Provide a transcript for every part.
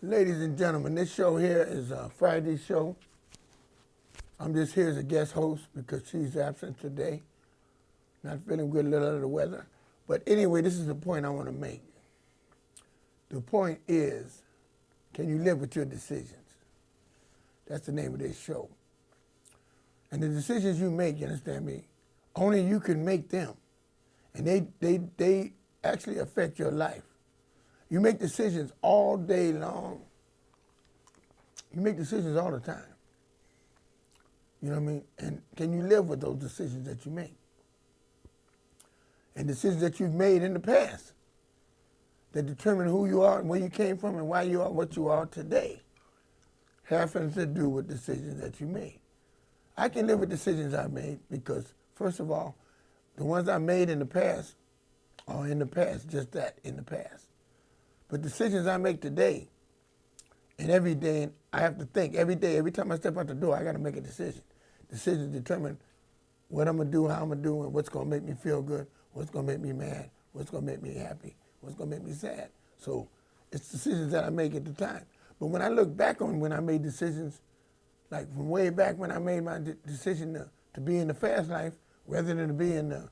Ladies and gentlemen, this show here is a Friday show. I'm just here as a guest host because she's absent today. Not feeling good, a little under the weather. But anyway, this is the point I want to make. The point is, can you live with your decisions? That's the name of this show. And the decisions you make, you understand me, only you can make them. And they actually affect your life. You make decisions all day long. You make decisions all the time. You know what I mean? And can you live with those decisions that you make? And decisions that you've made in the past that determine who you are and where you came from and why you are what you are today have things to do with decisions that you made. I can live with decisions I made because, first of all, the ones I made in the past are in the past, just that, in the past. But decisions I make today and every day, I have to think every day, every time I step out the door, I got to make a decision. Decisions determine what I'm going to do, how I'm going to do, and what's going to make me feel good, what's going to make me mad, what's going to make me happy, what's going to make me sad. So it's decisions that I make at the time. But when I look back on when I made decisions, like from way back when I made my decision to be in the fast life rather than to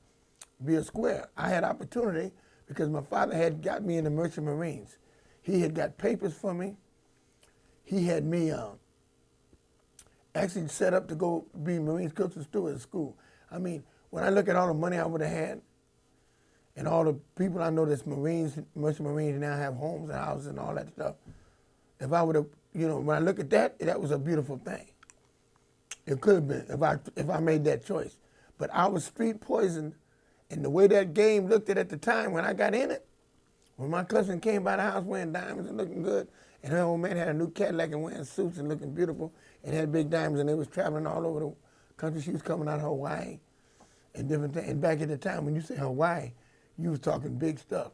be a square, I had opportunity because my father had got me in the Merchant Marines. He had got papers for me. He had me actually set up to go be Marines coach and steward at school. I mean, when I look at all the money I would have had and all the people I know that's Marines, Merchant Marines now have homes and houses and all that stuff, if I would have, when I look at that, that was a beautiful thing. It could have been if I made that choice. But I was street poisoned, and the way that game looked at the time when I got in it, when my cousin came by the house wearing diamonds and looking good, and her old man had a new Cadillac and wearing suits and looking beautiful, and had big diamonds, and they was traveling all over the country. She was coming out of Hawaii and different things. And back at the time, when you say Hawaii, you was talking big stuff.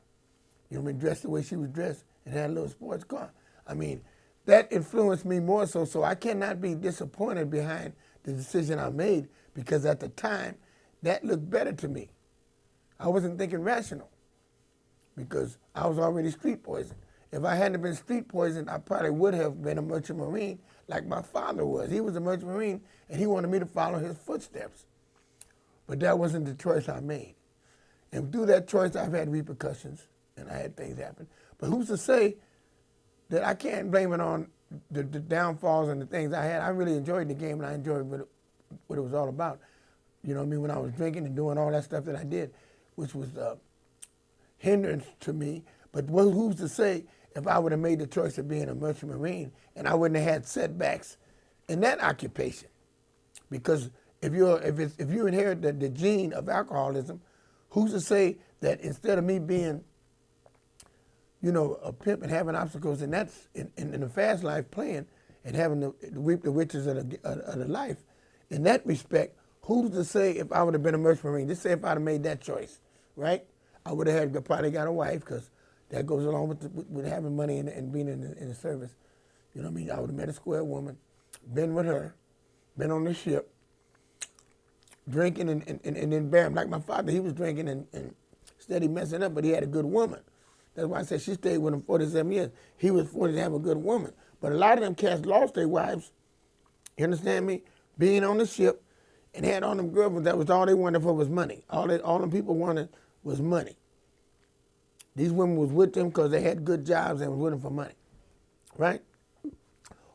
You know what I mean? Dressed the way she was dressed and had a little sports car. I mean, that influenced me more so I cannot be disappointed behind the decision I made because at the time, that looked better to me. I wasn't thinking rational because I was already street poisoned. If I hadn't been street poisoned, I probably would have been a Merchant Marine like my father was. He was a Merchant Marine, and he wanted me to follow his footsteps. But that wasn't the choice I made. And through that choice, I've had repercussions, and I had things happen. But who's to say that I can't blame it on the downfalls and the things I had? I really enjoyed the game, and I enjoyed what it was all about. You know what I mean? When I was drinking and doing all that stuff that I did, which was hindrance to me. But who's to say if I would have made the choice of being a Merchant Marine and I wouldn't have had setbacks in that occupation? Because if you inherit the gene of alcoholism, who's to say that instead of me being, a pimp and having obstacles, and that's in the fast life playing and having to reap the riches of the life, in that respect, who's to say if I would have been a Merchant Marine? Just say if I'd have made that choice, right? I would have probably got a wife because that goes along with having money and being in the service. You know what I mean? I would have met a square woman, been with her, been on the ship, drinking and then bam, like my father, he was drinking and steady messing up, but he had a good woman. That's why I said she stayed with him 47 years. He was forced to have a good woman. But a lot of them cats lost their wives, you understand me, being on the ship and had all them girlfriends. That was all they wanted for was money. All them people wanted was money. These women was with them because they had good jobs and was with them for money, right?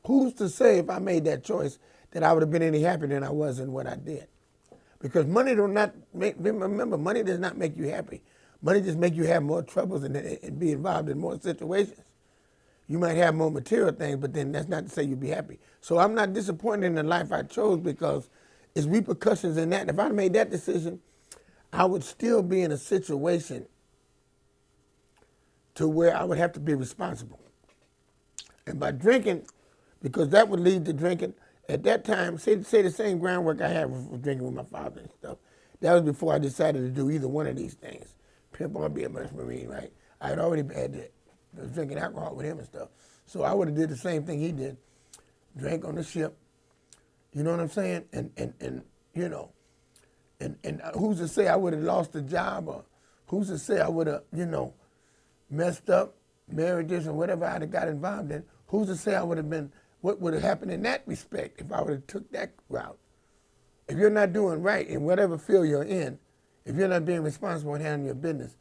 Who's to say if I made that choice that I would have been any happier than I was in what I did? Because money remember, money does not make you happy. Money just make you have more troubles and be involved in more situations. You might have more material things, but then that's not to say you'll be happy. So I'm not disappointed in the life I chose because it's repercussions in that. If I made that decision, I would still be in a situation to where I would have to be responsible. And by drinking, because that would lead to drinking, at that time, say the same groundwork I had with drinking with my father and stuff, that was before I decided to do either one of these things. Pimp or be a Merchant Marine, right? I had already was drinking alcohol with him and stuff. So I would have did the same thing he did, drank on the ship, you know what I'm saying? And who's to say I would have lost the job, or who's to say I would have, messed up marriages or whatever I'd have got involved in, who's to say I would have been, what would have happened in that respect if I would have took that route? If you're not doing right in whatever field you're in, if you're not being responsible and handling your business,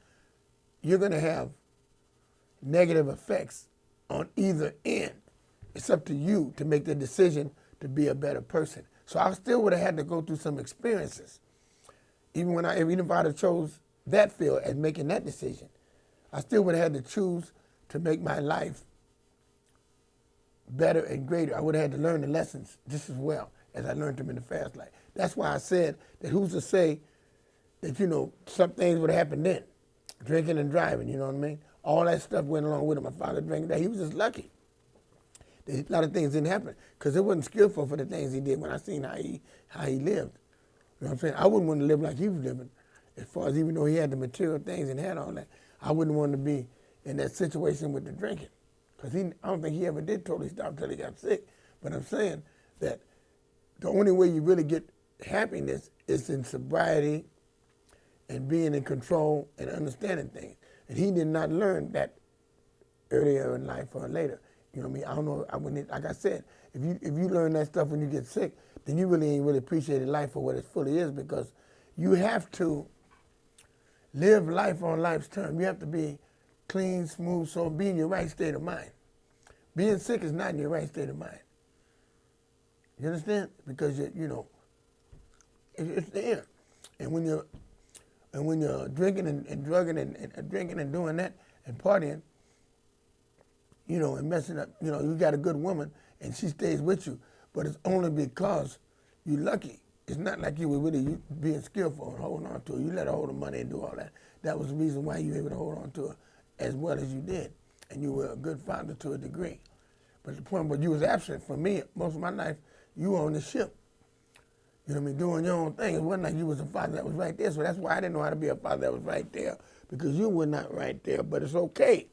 you're going to have negative effects on either end. It's up to you to make the decision to be a better person. So I still would have had to go through some experiences. Even if I'd have chose that field as making that decision, I still would have had to choose to make my life better and greater. I would have had to learn the lessons just as well as I learned them in the fast life. That's why I said that who's to say that, some things would have happened then. Drinking and driving, you know what I mean? All that stuff went along with him. My father drank that. He was just lucky. A lot of things didn't happen because it wasn't skillful for the things he did when I seen how he lived. You know what I'm saying? I wouldn't want to live like he was living as far as even though he had the material things and had all that. I wouldn't want to be in that situation with the drinking because I don't think he ever did totally stop until he got sick. But I'm saying that the only way you really get happiness is in sobriety and being in control and understanding things. And he did not learn that earlier in life or later. You know what I mean? I don't know. Like I said, if you learn that stuff when you get sick, then you really ain't really appreciated life for what it fully is because you have to live life on life's terms. You have to be clean, smooth, so be in your right state of mind. Being sick is not in your right state of mind. You understand? Because it's the end. And when you're drinking and drugging and drinking and doing that and partying, and messing up, you got a good woman and she stays with you, but it's only because you're lucky. It's not like you were really being skillful and holding on to her. You let her hold the money and do all that. That was the reason why you were able to hold on to her as well as you did. And you were a good father to a degree. But the point was you was absent from me most of my life. You were on the ship. You know what I mean? Doing your own thing. It wasn't like you was a father that was right there. So that's why I didn't know how to be a father that was right there because you were not right there. But it's okay.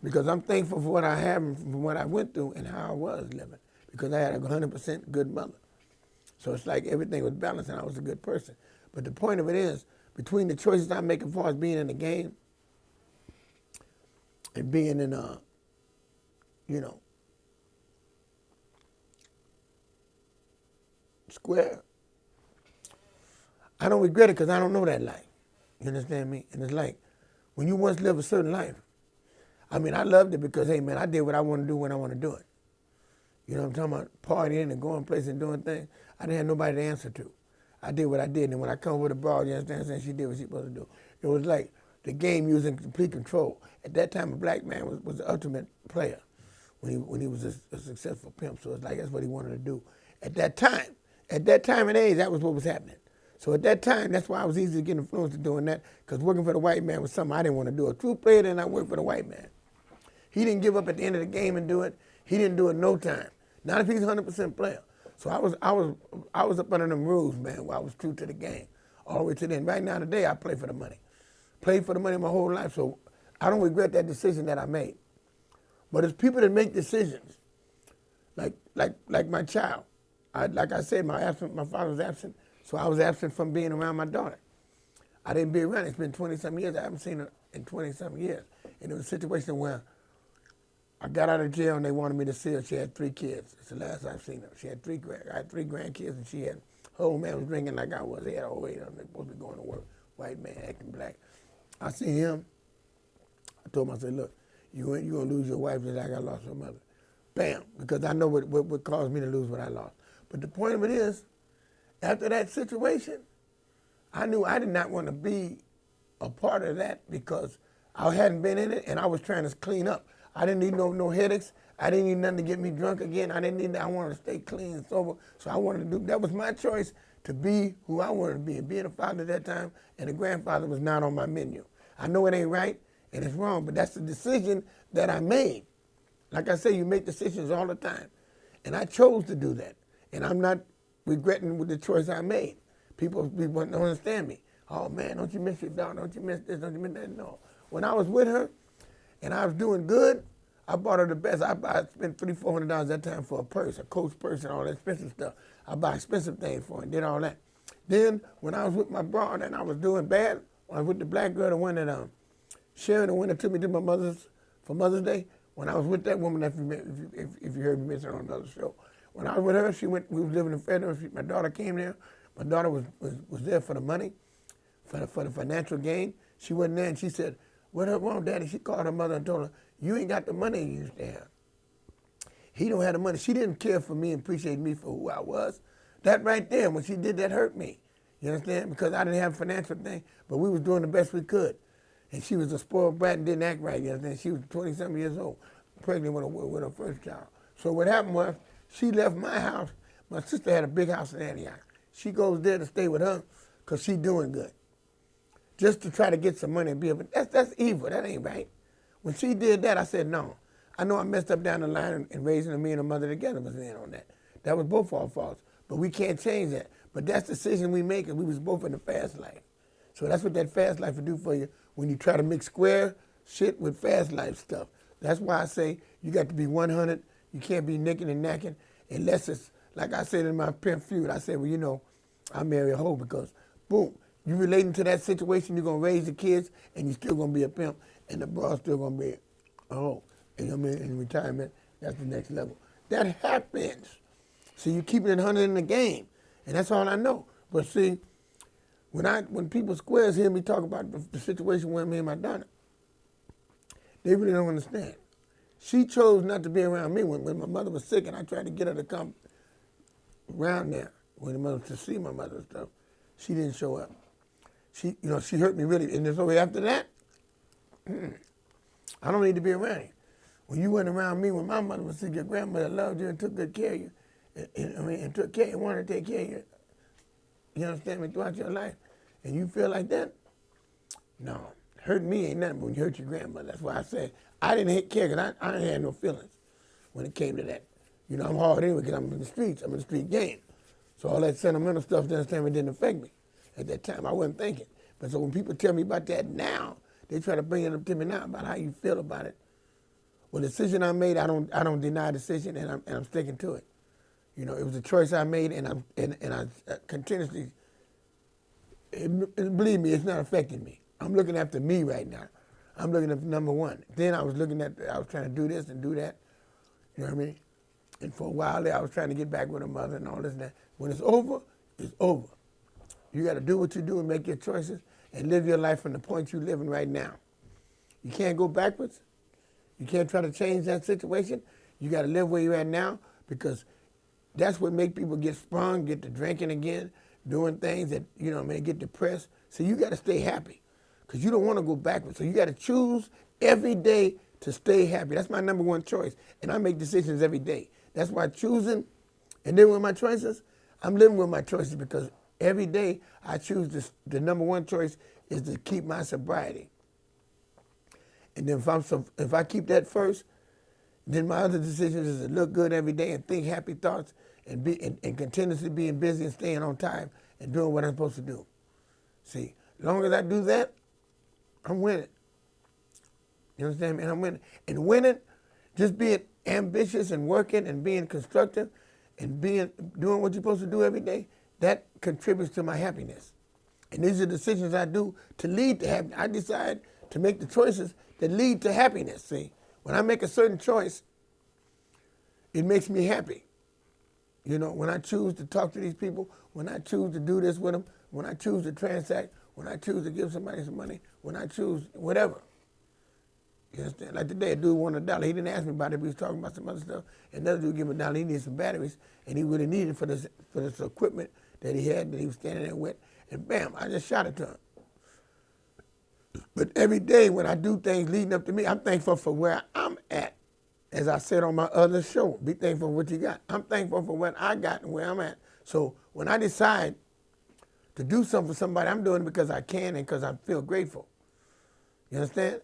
Because I'm thankful for what I have and for what I went through and how I was living. Because I had a 100% good mother. So it's like everything was balanced and I was a good person. But the point of it is, between the choices I make as far as being in the game and being in square, I don't regret it because I don't know that life. You understand me? And it's like, when you once live a certain life, I loved it because, hey, man, I did what I want to do when I want to do it. You know what I'm talking about? Partying and going places and doing things. I didn't have nobody to answer to. I did what I did. And when I come with a broad, you understand what I'm saying? She did what she was supposed to do. It was like the game you was in complete control. At that time, a black man was the ultimate player when he was a successful pimp. So it's like that's what he wanted to do. At that time and age, that was what was happening. So at that time, that's why I was easy to get influenced to doing that, because working for the white man was something I didn't want to do. A true player did not work for the white man. He didn't give up at the end of the game and do it. He didn't do it no time. Not if he's 100% player. So I was up under them rules, man, where I was true to the game all the way to the end. Right now today, I play for the money. Played for the money my whole life, so I don't regret that decision that I made. But it's people that make decisions, like my child. Like I said, my father was absent, so I was absent from being around my daughter. I didn't be around. It's been 20-something years. I haven't seen her in 20-something years. And it was a situation where I got out of jail and they wanted me to see her. She had 3 kids. It's the last I've seen her. She had I had 3 grandkids, and her old man was drinking like I was. He had old age. I was supposed to be going to work. White man acting black. I seen him. I told him, I said, look, you're going to lose your wife just like I lost her mother. Bam, because I know what caused me to lose what I lost. But the point of it is, after that situation, I knew I did not want to be a part of that because I hadn't been in it and I was trying to clean up. I didn't need no headaches. I didn't need nothing to get me drunk again. I wanted to stay clean and sober. So I wanted to do, that was my choice to be who I wanted to be. And being a father at that time and a grandfather was not on my menu. I know it ain't right and it's wrong, but that's the decision that I made. Like I say, you make decisions all the time. And I chose to do that. And I'm not regretting with the choice I made. People don't understand me. Oh man, don't you miss your daughter? Don't you miss this? Don't you miss that? No. When I was with her and I was doing good, I bought her the best. I spent $300-400 that time for a purse, a Coach purse and all that expensive stuff. I buy expensive things for her and did all that. Then when I was with my broad and I was doing bad, I was with the black girl, the one that Sharon, the one that took me to my mother's for Mother's Day, when I was with that woman, if you heard me mention on another show, when I was with her, we was living in Federal. My daughter came there. My daughter was there for the money, for the financial gain. She wasn't there, and she said, "What wrong, Daddy?" She called her mother and told her, "You ain't got the money you used to have." He don't have the money. She didn't care for me and appreciate me for who I was. That right there, when she did that, hurt me. You understand? Because I didn't have a financial thing, but we was doing the best we could. And she was a spoiled brat and didn't act right. You understand? She was 20-something years old, pregnant with her first child. So what happened was, she left my house. My sister had a big house in Antioch. She goes there to stay with her because she doing good. Just to try to get some money and be able, that's evil. That ain't right. When she did that, I said, no. I know I messed up down the line and raising me and her mother together was in on that. That was both our faults. But we can't change that. But that's the decision we make, and we was both in the fast life. So that's what that fast life will do for you when you try to mix square shit with fast life stuff. That's why I say you got to be 100. You can't be nicking and knacking unless it's, like I said in my pimp feud, I said, well, you know, I marry a hoe because, boom, you relating to that situation, you're going to raise the kids, and you're still going to be a pimp, and the bro's still going to be a hoe. And you know what I mean? In retirement, that's the next level. That happens. See, you keep it 100 in the game, and that's all I know. But see, when people squares hear me talk about the situation with me and my daughter, they really don't understand. She chose not to be around me when my mother was sick, and I tried to get her to come around there when the mother to see my mother and stuff. She didn't show up. She hurt me really, and so after that, I don't need to be around you. When you went around me when my mother was sick, your grandmother loved you and took good care of you, and took care, wanted to take care of you. You understand me, throughout your life, and you feel like that? No, hurt me ain't nothing but when you hurt your grandmother. That's why I said I didn't care because I didn't have no feelings when it came to that. You know, I'm hard anyway because I'm in the streets. I'm in the street game. So all that sentimental stuff, you understand me, didn't affect me at that time. I wasn't thinking. But so when people tell me about that now, they try to bring it up to me now about how you feel about it. Well, the decision I made, I don't deny the decision, and I'm sticking to it. You know, it was a choice I made, and I continuously. And believe me, it's not affecting me. I'm looking after me right now. I'm looking at number one. Then I was trying to do this and do that. You know what I mean? And for a while there, I was trying to get back with her mother and all this and that. When it's over, it's over. You got to do what you do and make your choices and live your life from the point you're living right now. You can't go backwards. You can't try to change that situation. You got to live where you're at now because that's what make people get sprung, get to drinking again, doing things that, you know, get depressed. So you got to stay happy because you don't want to go backwards. So you got to choose every day to stay happy. That's my number one choice. And I make decisions every day. That's why choosing and living with my choices, I'm living with my choices because every day I choose this, the number one choice is to keep my sobriety. And then if I keep that first, then my other decisions is to look good every day and think happy thoughts and continuously being busy and staying on time and doing what I'm supposed to do. See, as long as I do that, I'm winning. You understand me? And I'm winning. And winning, just being ambitious and working and being constructive and doing what you're supposed to do every day, that contributes to my happiness. And these are decisions I do to lead to happiness. I decide to make the choices that lead to happiness, see. When I make a certain choice, it makes me happy. You know, when I choose to talk to these people, when I choose to do this with them, when I choose to transact, when I choose to give somebody some money, when I choose whatever. You understand? Like today, a dude wanted $1. He didn't ask me about it, but he was talking about some other stuff. And another dude gave him $1. He needed some batteries, and he really needed for this equipment that he had that he was standing there with. And bam, I just shot it to him. But every day when I do things leading up to me, I'm thankful for where I'm at. As I said on my other show, be thankful for what you got. I'm thankful for what I got and where I'm at. So when I decide to do something for somebody, I'm doing it because I can and because I feel grateful. You understand?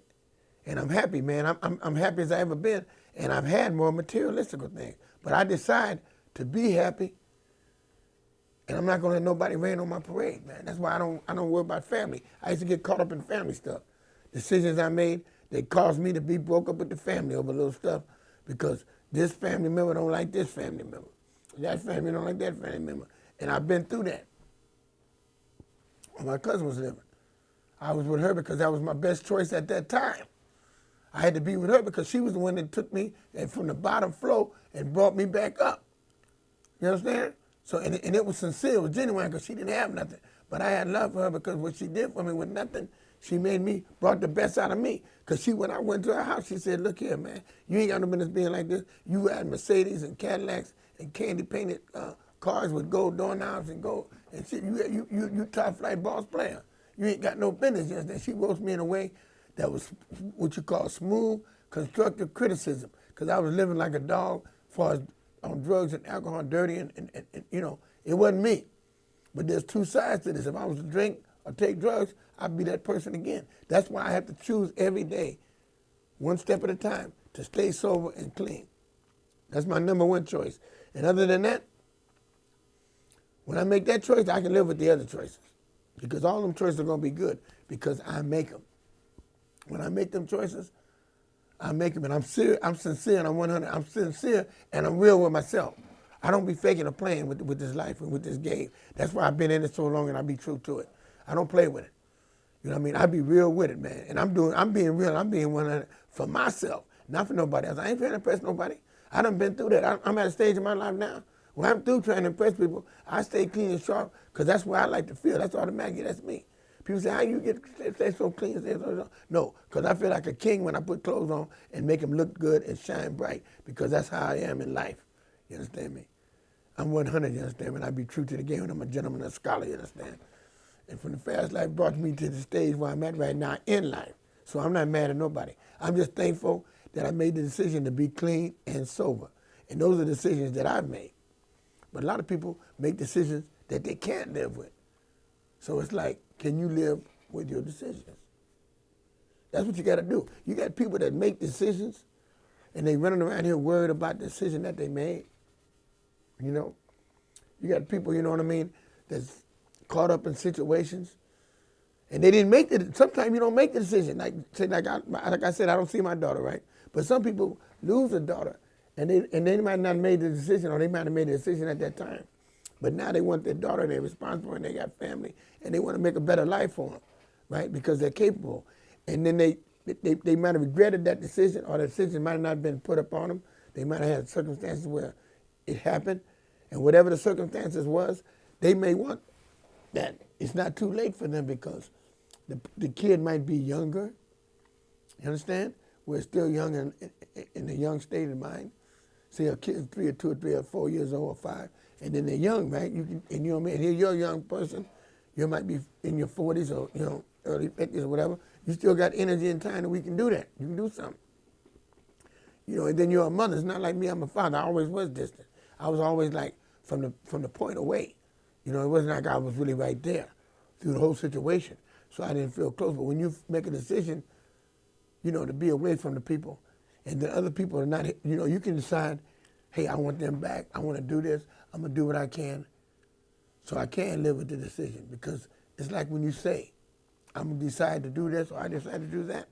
And I'm happy, man. I'm happy as I ever been. And I've had more materialistic things. But I decide to be happy, and I'm not going to let nobody rain on my parade, man. That's why I don't worry about family. I used to get caught up in family stuff. Decisions I made, they caused me to be broke up with the family over little stuff because this family member don't like this family member. That family don't like that family member. And I've been through that. When my cousin was living, I was with her because that was my best choice at that time. I had to be with her because she was the one that took me from the bottom floor and brought me back up. You understand? So, and it was sincere, it was genuine because she didn't have nothing. But I had love for her because what she did for me with nothing, she made me, brought the best out of me. Because when I went to her house, she said, look here, man, you ain't got no business being like this. You had Mercedes and Cadillacs and candy-painted cars with gold doorknobs and gold. And shit, you top-flight boss player. You ain't got no business. You understand? She roasted me in a way that was what you call smooth, constructive criticism. Because I was living like a dog as far as on drugs and alcohol, dirty, and you know, it wasn't me. But there's two sides to this. If I was to drink or take drugs, I'd be that person again. That's why I have to choose every day, one step at a time, to stay sober and clean. That's my number one choice. And other than that, when I make that choice, I can live with the other choices. Because all them choices are going to be good because I make them. When I make them choices, I make them, and I'm serious, I'm sincere, and I'm 100. I'm sincere, and I'm real with myself. I don't be faking or playing with this life and with this game. That's why I've been in it so long, and I be true to it. I don't play with it. You know what I mean? I be real with it, man. And I'm being real. I'm being 100 for myself, not for nobody else. I ain't trying to impress nobody. I done been through that. I'm at a stage in my life now when I'm through trying to impress people. I stay clean and sharp because that's where I like to feel. That's automatic. That's me. People say, how you stay so clean? No, because I feel like a king when I put clothes on and make them look good and shine bright because that's how I am in life. You understand me? I'm 100, you understand me? And I be true to the game and I'm a gentleman and a scholar, you understand? And from the fast life brought me to the stage where I'm at right now in life. So I'm not mad at nobody. I'm just thankful that I made the decision to be clean and sober. And those are decisions that I've made. But a lot of people make decisions that they can't live with. So it's like, can you live with your decisions? That's what you got to do. You got people that make decisions and they running around here worried about the decision that they made. You know? You got people, you know what I mean, that's caught up in situations and they didn't make it. Sometimes you don't make the decision. Like I said, I don't see my daughter, right? But some people lose a daughter and they might not have made the decision or they might have made the decision at that time. But now they want their daughter, they're responsible, and they got family, and they want to make a better life for them, right? Because they're capable. And then they might have regretted that decision, or the decision might have not been put upon them. They might have had circumstances where it happened, and whatever the circumstances was, they may want that. It's not too late for them because the kid might be younger, you understand? We're still young in a young state of mind. See, a kid's 2 or 3 or 4 years old or 5, and then they're young, right? And you know what I mean? Here you're a young person. You might be in your 40s or early 50s or whatever. You still got energy and time that we can do that. You can do something. You know, and then you're a mother. It's not like me. I'm a father. I always was distant. I was always like from the point away. You know, it wasn't like I was really right there through the whole situation. So I didn't feel close. But when you make a decision, you know, to be away from the people, and the other people are not, you know, you can decide, hey, I want them back. I want to do this. I'm going to do what I can so I can live with the decision. Because it's like when you say, I'm going to decide to do this or I decide to do that.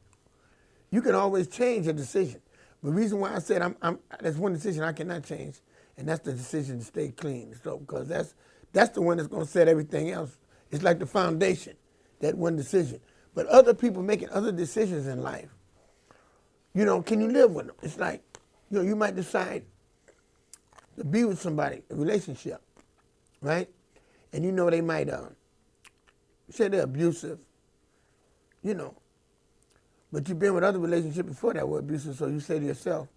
You can always change a decision. The reason why I said there's one decision I cannot change, and that's the decision to stay clean. So, because that's the one that's going to set everything else. It's like the foundation, that one decision. But other people making other decisions in life, you know, can you live with them? It's like, you know, you might decide to be with somebody, a relationship, right? And you know they might say they're abusive, you know. But you've been with other relationships before that were abusive, so you say to yourself,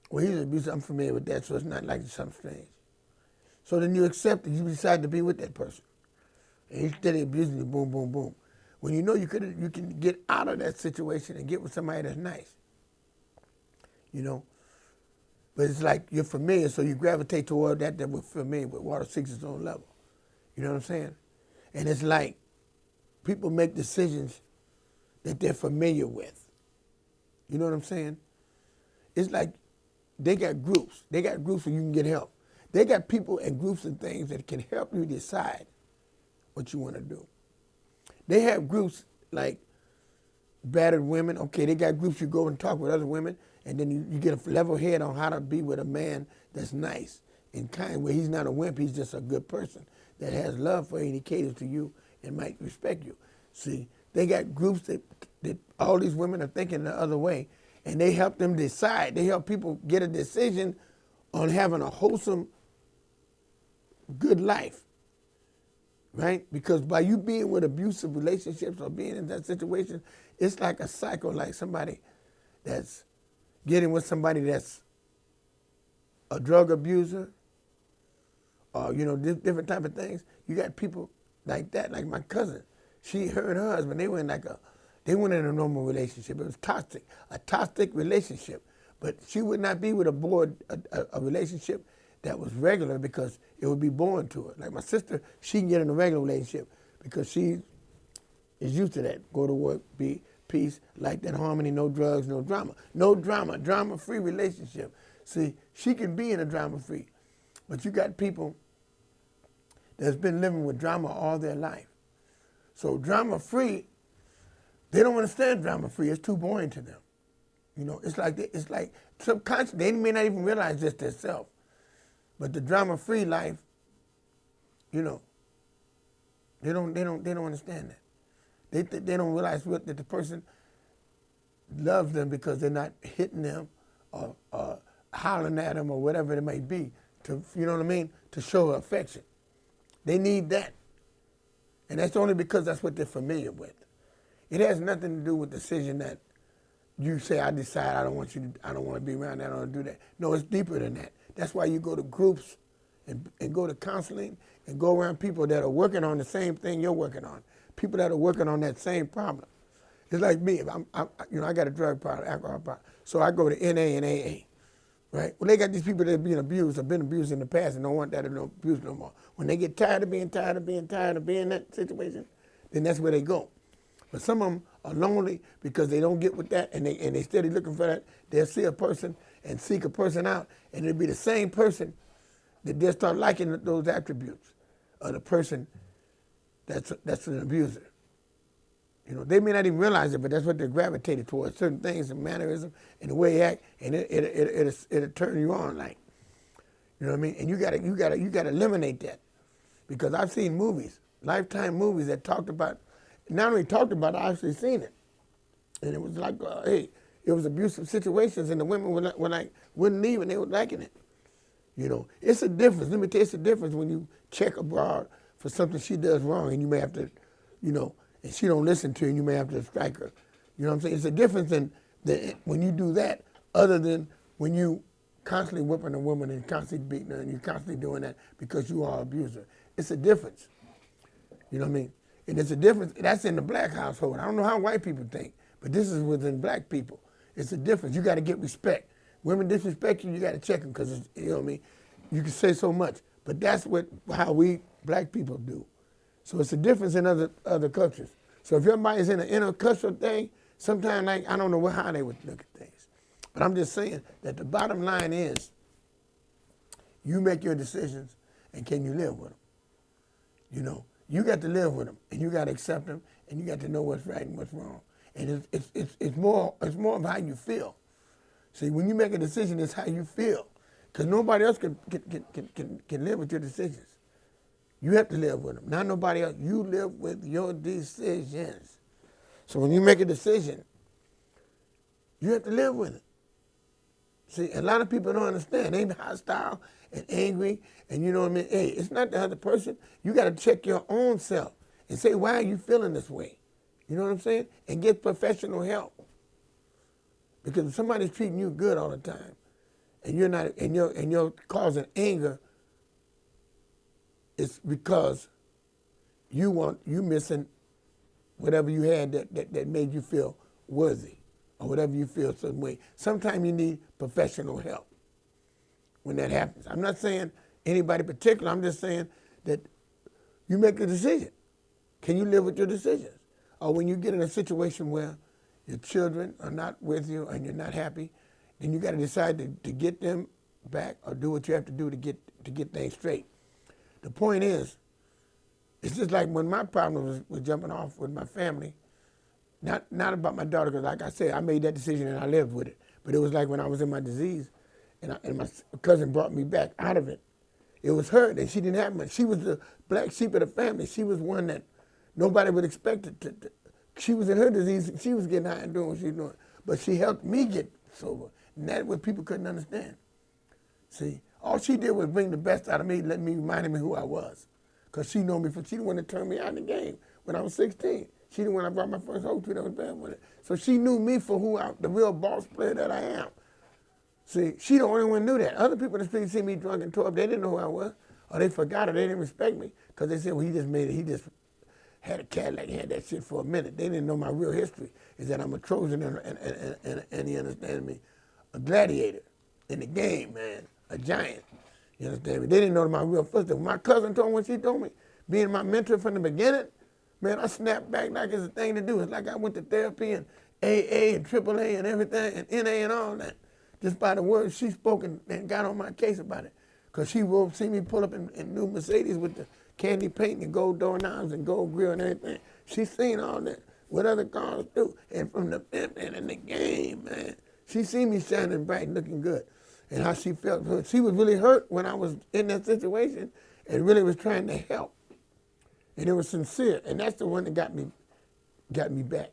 well, he's abusive, I'm familiar with that, so it's not like something strange. So then you accept it, you decide to be with that person. And he's steady abusing you, boom, boom, boom. When you know you can get out of that situation and get with somebody that's nice, you know. But it's like you're familiar, so you gravitate toward that we're familiar with. Water seeks its own level. You know what I'm saying? And it's like people make decisions that they're familiar with. You know what I'm saying? It's like they got groups. They got groups where you can get help. They got people and groups and things that can help you decide what you want to do. They have groups like battered women. Okay, they got groups you go and talk with other women, and then you get a level head on how to be with a man that's nice and kind, where he's not a wimp, he's just a good person that has love for you and he caters to you and might respect you. See, they got groups that that all these women are thinking the other way, and they help them decide. They help people get a decision on having a wholesome, good life, right? Because by you being with abusive relationships or being in that situation, it's like a cycle, like somebody that's getting with somebody that's a drug abuser or, different type of things. You got people like that, like my cousin. Her and her husband, they went in a normal relationship. It was toxic, a toxic relationship. But she would not be with a relationship that was regular because it would be boring to her. Like my sister, she can get in a regular relationship because she is used to that. Go to work, be peace, like that harmony, no drugs, no drama. No drama, drama-free relationship. See, she can be in a drama-free. But you got people that's been living with drama all their life. So drama-free, they don't understand drama-free. It's too boring to them. It's like subconscious. They may not even realize this themselves. But the drama-free life, they don't understand that. They don't realize that the person loves them because they're not hitting them or hollering at them or whatever it may be to, to show affection. They need that. And that's only because that's what they're familiar with. It has nothing to do with the decision that you say, I decide I don't want to be around that, I don't want to do that. No, it's deeper than that. That's why you go to groups and go to counseling and go around people that are working on the same thing you're working on. People that are working on that same problem. It's like me. I got a drug problem, alcohol problem. So I go to NA and AA, right? Well, they got these people that are being abused or been abused in the past and don't want that abuse no more. When they get tired of being in that situation, then that's where they go. But some of them are lonely because they don't get with that and they steady looking for that. They'll see a person and seek a person out, and it'll be the same person that they'll start liking those attributes of the person that's an abuser. They may not even realize it, but that's what they're gravitated towards, certain things and mannerism and the way they act, and it'll turn you on, like. You know what I mean? And you gotta eliminate that. Because I've seen movies, Lifetime movies that talked about, not only talked about it, I actually seen it. And it was like, hey, it was abusive situations and the women wouldn't leave and they were liking it. It's a difference. Let me tell you, it's a difference when you check abroad for something she does wrong and you may have to, and she don't listen to you and you may have to strike her. You know what I'm saying? It's a difference in when you do that other than when you constantly whipping a woman and constantly beating her and you're constantly doing that because you are an abuser. It's a difference. You know what I mean? And it's a difference. That's in the black household. I don't know how white people think, but this is within black people. It's a difference. You got to get respect. Women disrespect you, you got to check them because, you know what I mean? You can say so much, but that's how we black people do. So it's a difference in other cultures. So if everybody's in an intercultural thing, sometimes I don't know how they would look at things. But I'm just saying that the bottom line is you make your decisions and can you live with them? You got to live with them and you got to accept them and you got to know what's right and what's wrong. And it's more of how you feel. See, when you make a decision, it's how you feel. Because nobody else can live with your decisions. You have to live with them, not nobody else. You live with your decisions. So when you make a decision, you have to live with it. See, a lot of people don't understand. They be hostile and angry, and you know what I mean? Hey, it's not the other person. You got to check your own self and say, why are you feeling this way? You know what I'm saying? And get professional help. Because if somebody's treating you good all the time, and you're not, and you're causing anger, it's because you missing whatever you had that made you feel worthy, or whatever you feel some way. Sometimes you need professional help when that happens. I'm not saying anybody particular. I'm just saying that you make a decision. Can you live with your decisions? Or when you get in a situation where your children are not with you and you're not happy, then you got to decide to get them back or do what you have to do to get things straight. The point is, it's just like when my problem was jumping off with my family, not about my daughter, because like I said, I made that decision and I lived with it. But it was like when I was in my disease and my cousin brought me back out of it. It was her, and she didn't have much. She was the black sheep of the family. She was one that nobody would expect she was in her disease. She was getting high and doing what she was doing. But she helped me get sober. And that's what people couldn't understand. See, all she did was bring the best out of me, let me remind me who I was. Because she knew me, she the one that turned me out of the game when I was 16. She the one I brought my first home to that was bad with it. So she knew me for who the real boss player that I am. See, she the only one who knew that. Other people in the street see me drunk and tore up, they didn't know who I was. Or they forgot it, they didn't respect me. Because they said, well, he just made it, he just had a Cadillac, he had that shit for a minute. They didn't know my real history, is that I'm a Trojan and you understand me, a gladiator in the game, man, a giant. You understand me? They didn't know my real footsteps. My cousin told me when she told me, being my mentor from the beginning, man, I snapped back like it's a thing to do. It's like I went to therapy and AA and AAA and everything and NA and all that. Just by the words she spoke and got on my case about it. Because she will see me pull up in new Mercedes with the candy paint and gold doorknobs and gold grill and everything. She seen all that, what other cars do. And from the pimp and in the game, man, she seen me shining bright and looking good. And how she felt. She was really hurt when I was in that situation and really was trying to help. And it was sincere. And that's the one that got me back.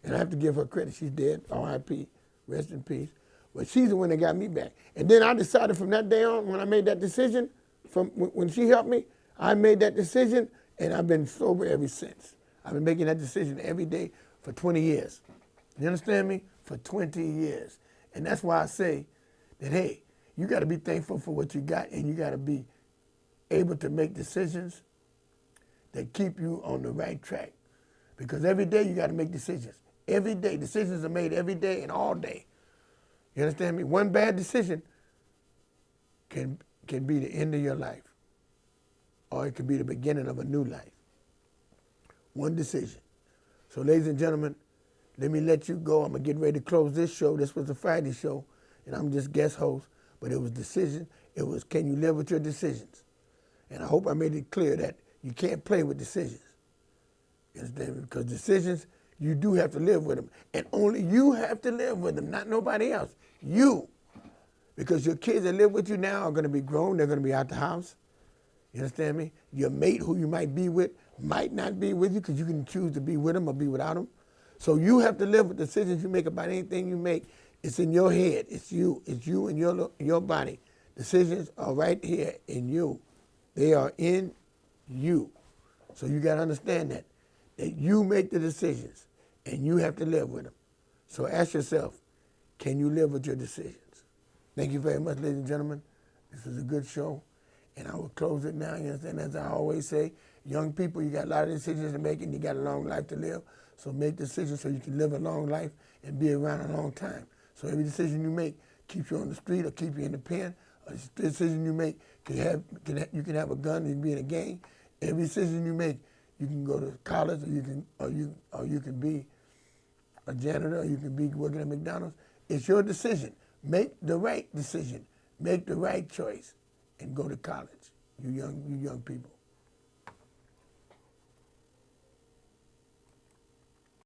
And I have to give her credit. She's dead, R.I.P., rest in peace. But she's the one that got me back. And then I decided from that day on, when I made that decision, from when she helped me, I made that decision, and I've been sober ever since. I've been making that decision every day for 20 years. You understand me? For 20 years. And that's why I say that, hey, you got to be thankful for what you got, and you got to be able to make decisions that keep you on the right track. Because every day you got to make decisions. Every day. Decisions are made every day and all day. You understand me? One bad decision can be the end of your life, or it could be the beginning of a new life. One decision. So, ladies and gentlemen, let me let you go. I'm going to get ready to close this show. This was the Friday show, and I'm just guest host, but it was decision. It was, can you live with your decisions? And I hope I made it clear that you can't play with decisions. You understand me? Because decisions, you do have to live with them. And only you have to live with them, not nobody else. You. Because your kids that live with you now are going to be grown. They're going to be out the house. You understand me? Your mate who you might be with might not be with you because you can choose to be with them or be without them. So you have to live with decisions you make about anything you make. It's in your head. It's you. It's you and your body. Decisions are right here in you. They are in you. So you got to understand that you make the decisions and you have to live with them. So ask yourself, can you live with your decisions? Thank you very much, ladies and gentlemen. This is a good show, and I will close it now. You understand? As I always say, young people, you got a lot of decisions to make, and you got a long life to live. So make decisions so you can live a long life and be around a long time. So every decision you make keeps you on the street or keep you in the pen. A decision you make you can have a gun and be in a gang. Every decision you make, you can go to college, or you can be a janitor, or you can be working at McDonald's. It's your decision. Make the right decision. Make the right choice, and go to college. You young people.